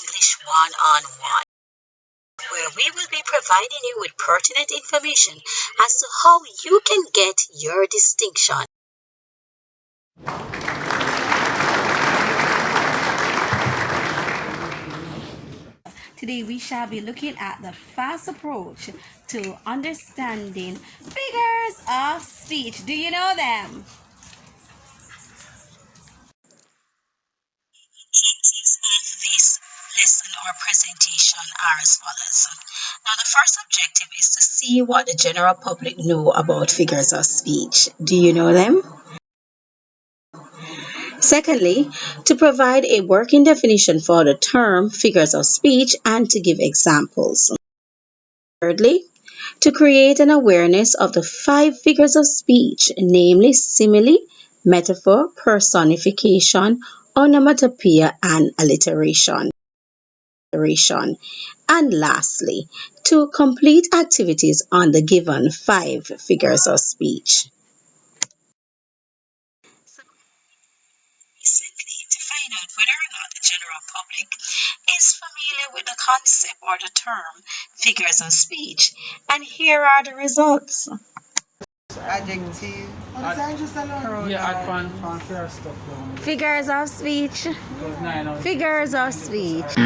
English one-on-one, where we will be providing you with pertinent information as to how you can get your distinction. Today we shall be looking at the fast approach to understanding figures of speech. Do you know them? Objectives of this lesson or presentation are as follows. Now, the first objective is to see what the general public know about figures of speech. Do you know them? Secondly, to provide a working definition for the term figures of speech and to give examples. Thirdly, to create an awareness of the five figures of speech, namely simile, metaphor, personification, onomatopoeia, and alliteration. And lastly, to complete activities on the given five figures of speech. Recently, to find out whether or not the general public is familiar with the concept or the term figures of speech. And here are the results. Adjective. Figures of speech. Figures of speech.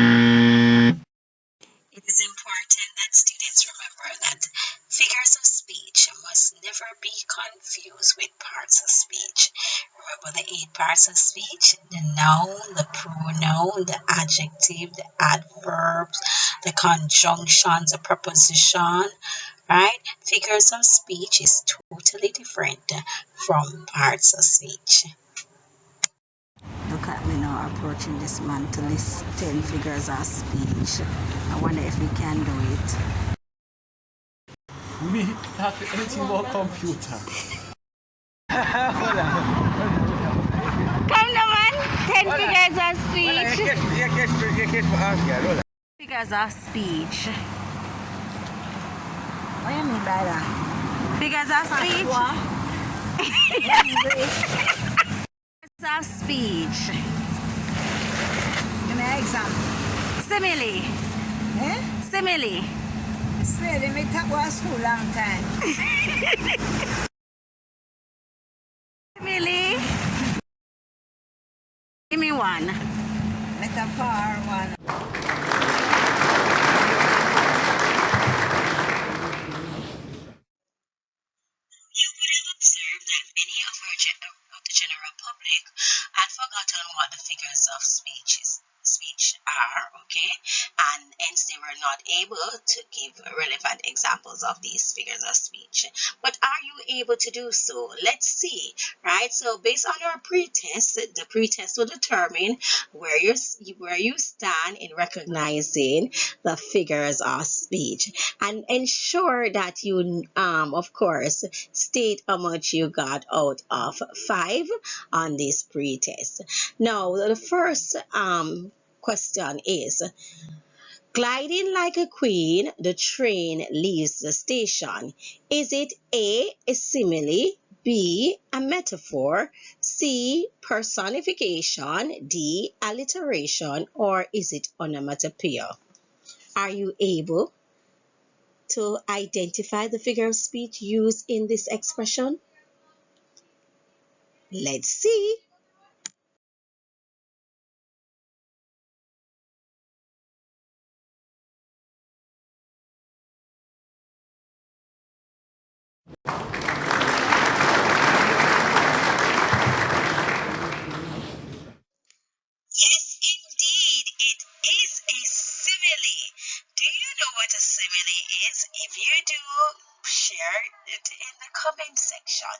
It is important that students remember that figures of speech must never be confused with parts of speech. Remember the 8 parts of speech: the noun, the pronoun, the adjective, the adverbs, the conjunctions, the preposition, right? Figures of speech is totally different from parts of speech. Look at me now approaching this man to list 10 figures of speech. I wonder if we can do it. Me talk anything about computer. Come on, man. 10 figures of speech. Figures of speech. What do you mean by that? Figures of speech. Figures of speech. Give me an example. Simile. Eh? Simile. Say, they make that was school long time. Simile. Give me one. Metaphor one. You would have observed that many of the general public had forgotten what the figures of speech are, okay, and hence they were not able to give relevant examples of these figures of speech. But are you able to do so? Let's see, right? So based on our pretest, the pretest will determine where you stand in recognizing the figures of speech, and ensure that you of course state how much you got out of 5 on this pretest. Now the first question is: gliding like a queen, the train leaves the station. Is it a simile, B, a metaphor, C, personification, D, alliteration, or is it onomatopoeia? Are you able to identify the figure of speech used in this expression? Let's see. Yes, indeed, it is a simile. Do you know what a simile is? If you do, share it in the comment section.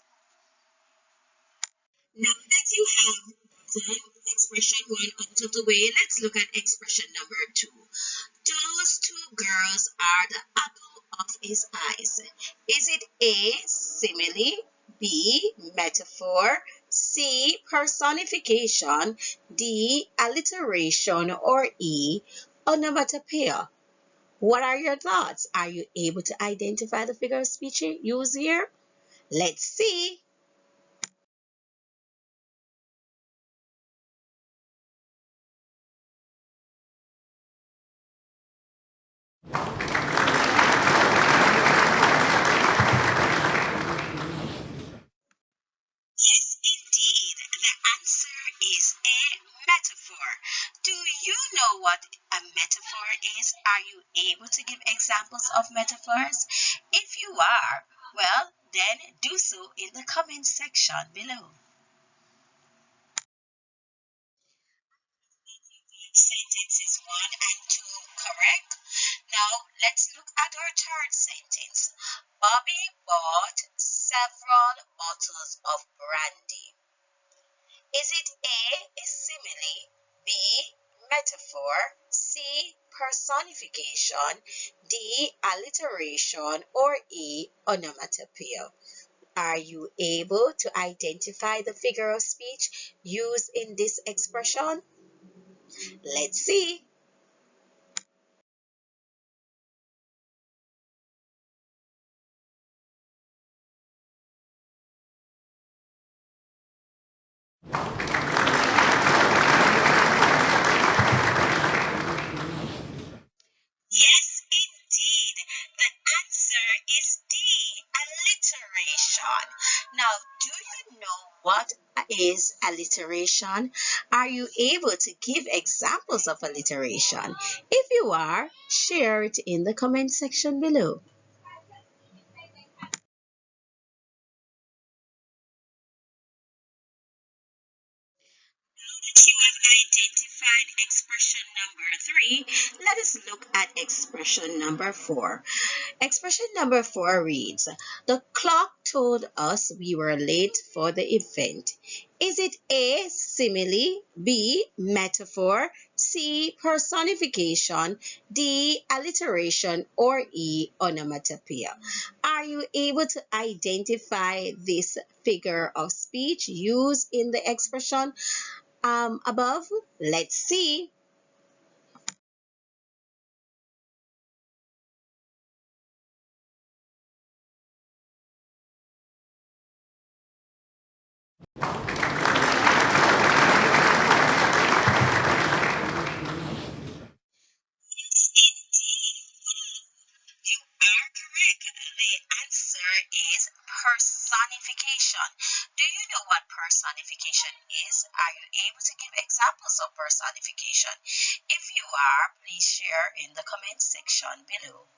Now that you have expression 1 out of the way, let's look at expression number 2. Those 2 girls are the apple of his eyes. Is it A, simile, B, metaphor, C, personification, D, alliteration, or E, onomatopoeia? What are your thoughts? Are you able to identify the figure of speech used here? Let's see. what a metaphor is? Are you able to give examples of metaphors? If you are, well, then do so in the comment section below. Sentences 1 and 2 correct. Now let's look at our third sentence. Bobby bought several bottles of brandy. Is it A, simile, B, metaphor, C, personification, D, alliteration, or E, onomatopoeia? Are you able to identify the figure of speech used in this expression? Let's see. Yes, indeed. The answer is D, alliteration. Now, do you know what is alliteration? Are you able to give examples of alliteration? If you are, share it in the comment section below. You have identified expression number 3. Let us look at expression number 4. Expression number 4 reads, the clock told us we were late for the event. Is it A, simile, B, metaphor, C, personification, D, alliteration, or E, onomatopoeia? Are you able to identify this figure of speech used in the expression above? Let's see. You are correct. The answer is personification. Do you know what personification is? Are you able to give examples of personification? If you are, please share in the comment section below.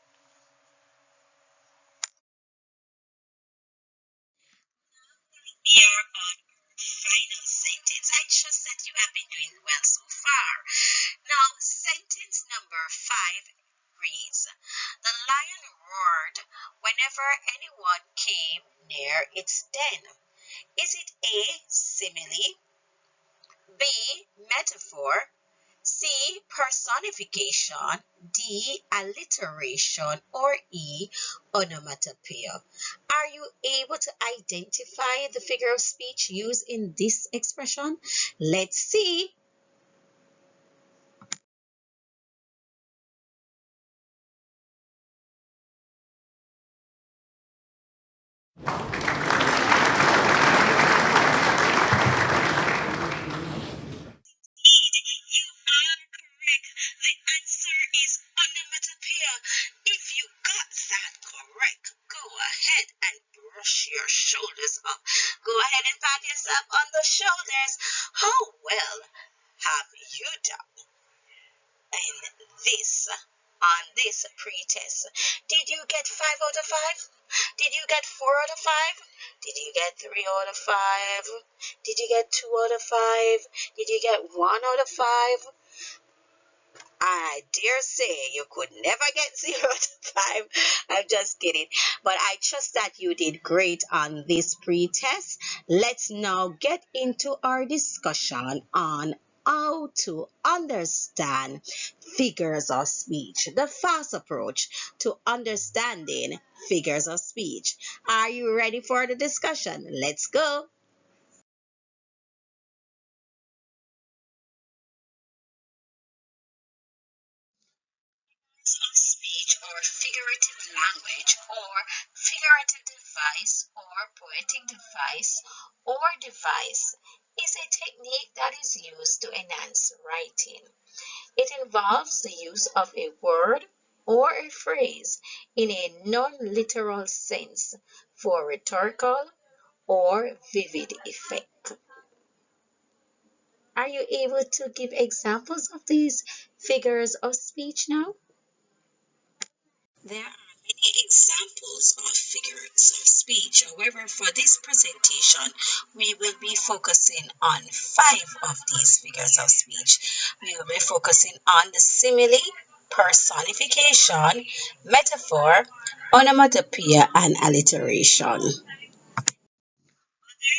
We are on final sentence. I trust that you have been doing well so far. Now, sentence number 5 reads, the lion roared whenever anyone came near its den. Is it A, simile, B, metaphor, C, personification, D, alliteration, or E, onomatopoeia? Are you able to identify the figure of speech used in this expression? Let's see. You are correct. The answer is onomatopoeia. If you got that correct, go ahead and brush your shoulders up. Go ahead and pat yourself on the shoulders. How well have you done in this on this pretest? Did you get 5 out of 5? Did you get 4 out of 5? Did you get 3 out of 5? Did you get 2 out of 5? Did you get 1 out of 5? I dare say you could never get 0 to 5. I'm just kidding. But I trust that you did great on this pretest. Let's now get into our discussion on how to understand figures of speech, the fast approach to understanding figures of speech. Are you ready for the discussion? Let's go. Of speech or figurative language or figurative device or poetic device or device is a technique that is used to enhance writing. It involves the use of a word or a phrase in a non-literal sense for rhetorical or vivid effect. Are you able to give examples of these figures of speech now? There are many examples of figures of speech. However, for this presentation, we will be focusing on five of these figures of speech. We will be focusing on the simile, personification, metaphor, onomatopoeia, and alliteration.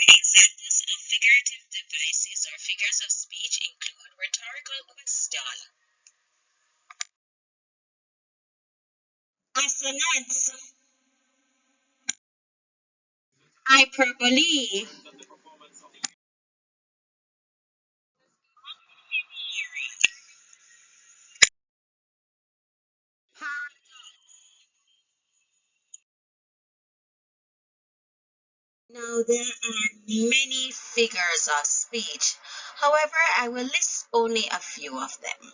Examples of figurative devices or figures of speech include rhetorical question, assonance, hyperbole. Now, there are many figures of speech. However, I will list only a few of them.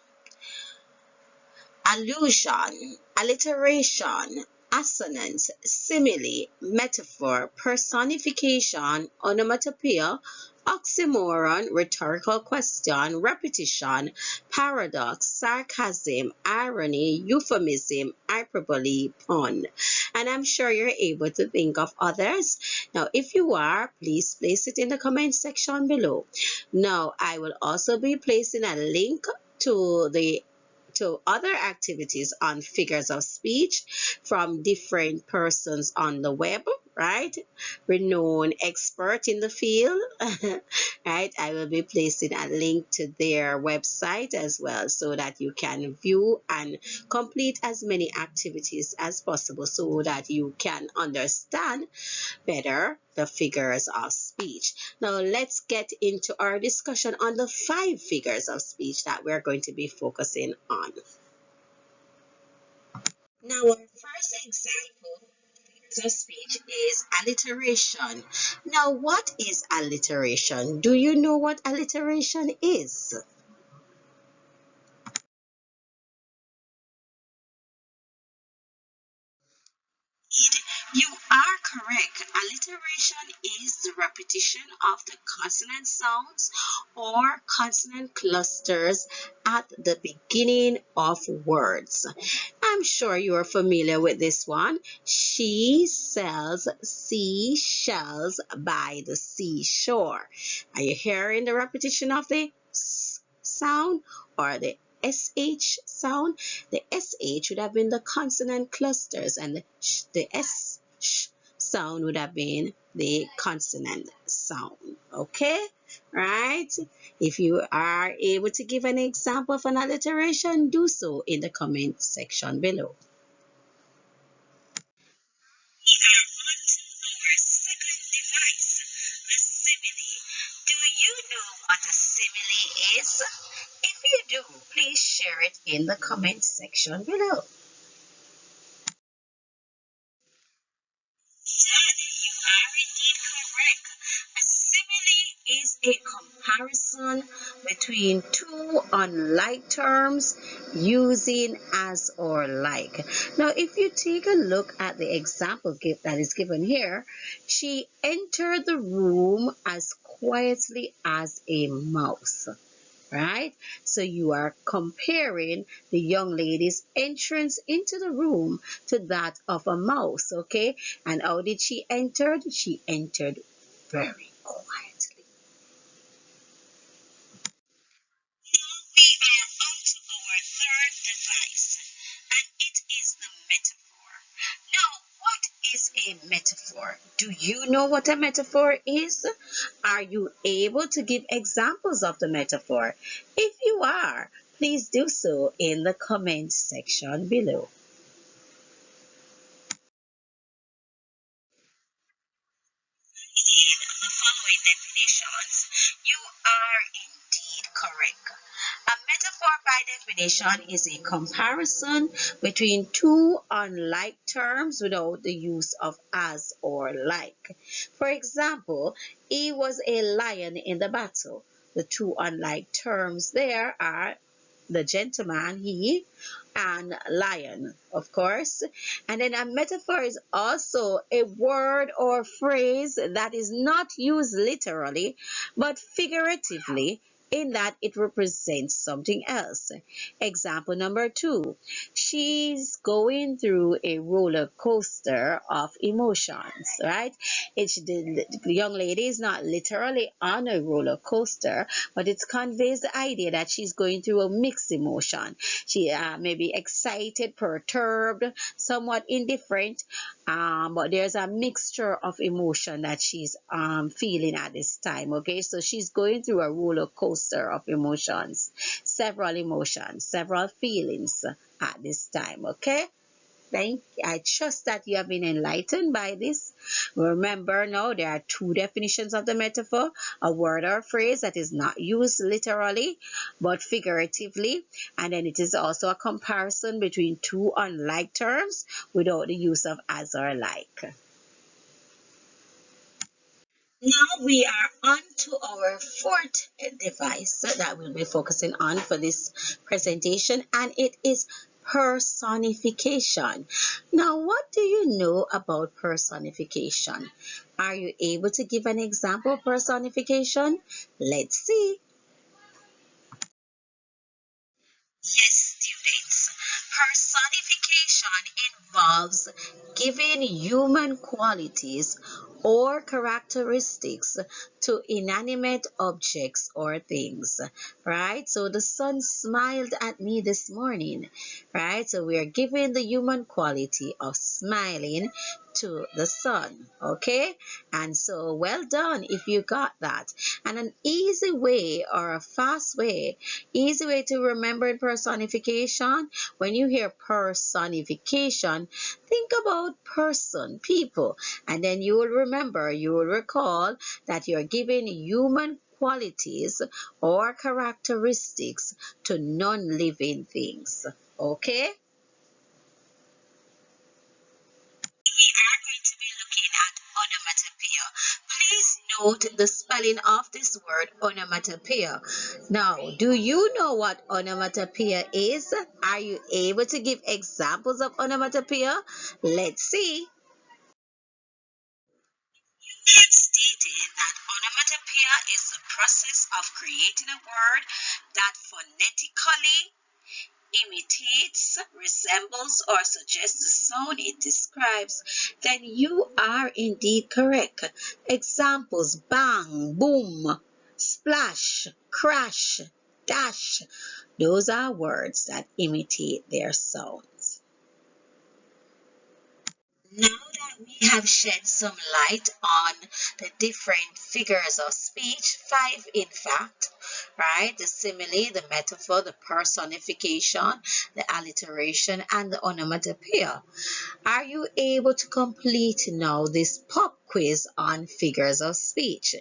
Allusion, alliteration, assonance, simile, metaphor, personification, onomatopoeia, oxymoron, rhetorical question, repetition, paradox, sarcasm, irony, euphemism, hyperbole, pun. And I'm sure you're able to think of others. Now, if you are, please place it in the comment section below. Now, I will also be placing a link to the to other activities on figures of speech from different persons on the web, right? Renowned expert in the field, right? I will be placing a link to their website as well so that you can view and complete as many activities as possible so that you can understand better the figures of speech. Now, let's get into our discussion on the five figures of speech that we're going to be focusing on. Now, our first example figures of speech is alliteration. Now, what is alliteration? Do you know what alliteration is? You are correct. Alliteration is the repetition of the consonant sounds or consonant clusters at the beginning of words. I'm sure you are familiar with this one. She sells seashells by the seashore. Are you hearing the repetition of the s sound or the sh sound? The sh would have been the consonant clusters, and the sh sound would have been the consonant sound. Okay, right? If you are able to give an example of an alliteration, do so in the comment section below. Our second device, the simile. Do you know what a simile is? If you do, please share it in the comment section below. You are indeed correct. A simile is a comparison between two unlike terms using as or like. Now, if you take a look at the example that is given here, she entered the room as quietly as a mouse, right? So you are comparing the young lady's entrance into the room to that of a mouse, okay? And how did she enter? She entered very quietly. We are on to our third device, and it is the metaphor. Now, what is a metaphor? Do you know what a metaphor is? Are you able to give examples of the metaphor? If you are, please do so in the comment section below. The following definitions, you are indeed correct. A metaphor, by definition, is a comparison between two unlike terms without the use of as or like. For example, he was a lion in the battle. The two unlike terms there are the gentleman, he, and lion, of course. And then a metaphor is also a word or phrase that is not used literally, but figuratively in that it represents something else. Example number 2, she's going through a roller coaster of emotions, right? The young lady is not literally on a roller coaster, but it conveys the idea that she's going through a mixed emotion. She may be excited, perturbed, somewhat indifferent, but there's a mixture of emotion that she's feeling at this time. Okay, so she's going through a roller coaster of emotions, several feelings at this time. Okay. I trust that you have been enlightened by this. Remember now, there are two definitions of the metaphor: a word or phrase that is not used literally but figuratively, and then it is also a comparison between two unlike terms without the use of as or like. Now we are on to our fourth device that we'll be focusing on for this presentation, and it is personification. Now, what do you know about personification? Are you able to give an example of personification? Let's see. Yes, students. Personification involves giving human qualities or characteristics to inanimate objects or things, right? So the sun smiled at me this morning, right? So we are giving the human quality of smiling to the sun, okay? And so well done if you got that. And an easy way or a fast way, easy way to remember personification: when you hear personification, think about person, people, and then you will remember, you will recall that you're giving human qualities or characteristics to non-living things. Okay? We are going to be looking at onomatopoeia. Please note the spelling of this word onomatopoeia. Now, do you know what onomatopoeia is? Are you able to give examples of onomatopoeia? Let's see. It stated that onomatopoeia is the process of creating a word that phonetically imitates, resembles, or suggests the sound it describes, then you are indeed correct. Examples: bang, boom, splash, crash, dash. Those are words that imitate their sounds. Now that we have shed some light on the different figures of speech, five in fact, right? The simile, the metaphor, the personification, the alliteration, and the onomatopoeia. Are you able to complete now this pop quiz on figures of speech?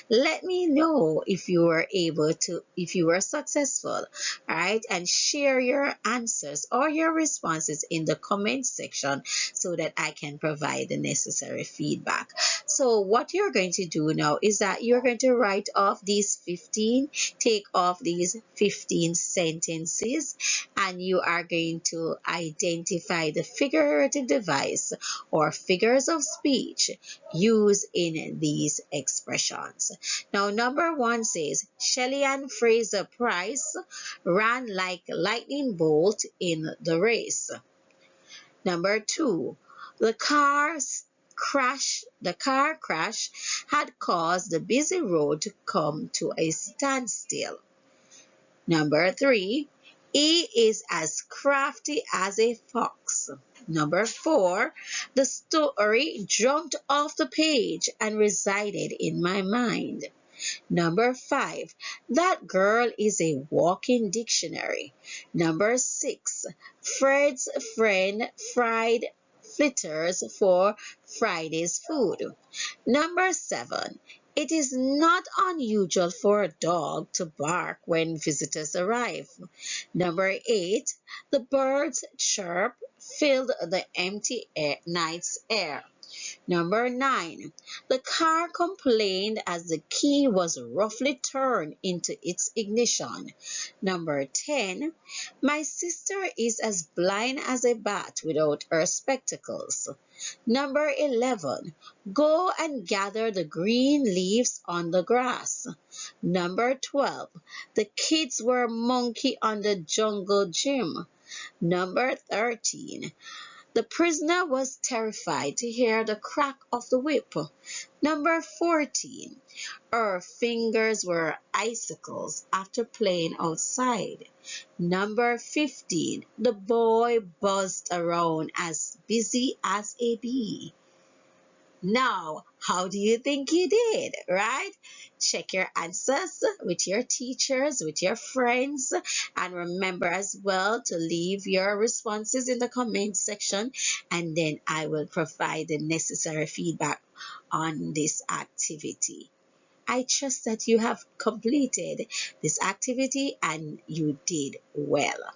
Let me know if you were able to, if you were successful, right? And share your answers or your responses in the comment section so that I can provide the necessary feedback. So what you're going to do now is that you're going to write off these 15, take off these 15 sentences, and you are going to identify the figurative device or figures of speech used in these expressions. Now, number 1 says, Shelley and Fraser Price ran like lightning bolt in the race. Number 2, the car crash had caused the busy road to come to a standstill. Number 3, he is as crafty as a fox. Number 4, the story jumped off the page and resided in my mind. Number 5, that girl is a walking dictionary. Number 6, Fred's friend fried fritters for Friday's food. Number 7, it is not unusual for a dog to bark when visitors arrive. Number 8, the birds chirp filled the empty night's air. Number 9. The car complained as the key was roughly turned into its ignition. Number 10. My sister is as blind as a bat without her spectacles. Number 11. Go and gather the green leaves on the grass. Number 12. The kids were monkey on the jungle gym. Number 13. The prisoner was terrified to hear the crack of the whip. Number 14. Her fingers were icicles after playing outside. Number 15. The boy buzzed around as busy as a bee. Now, how do you think you did, right? Check your answers with your teachers, with your friends, and remember as well to leave your responses in the comment section, and then I will provide the necessary feedback on this activity. I trust that you have completed this activity and you did well.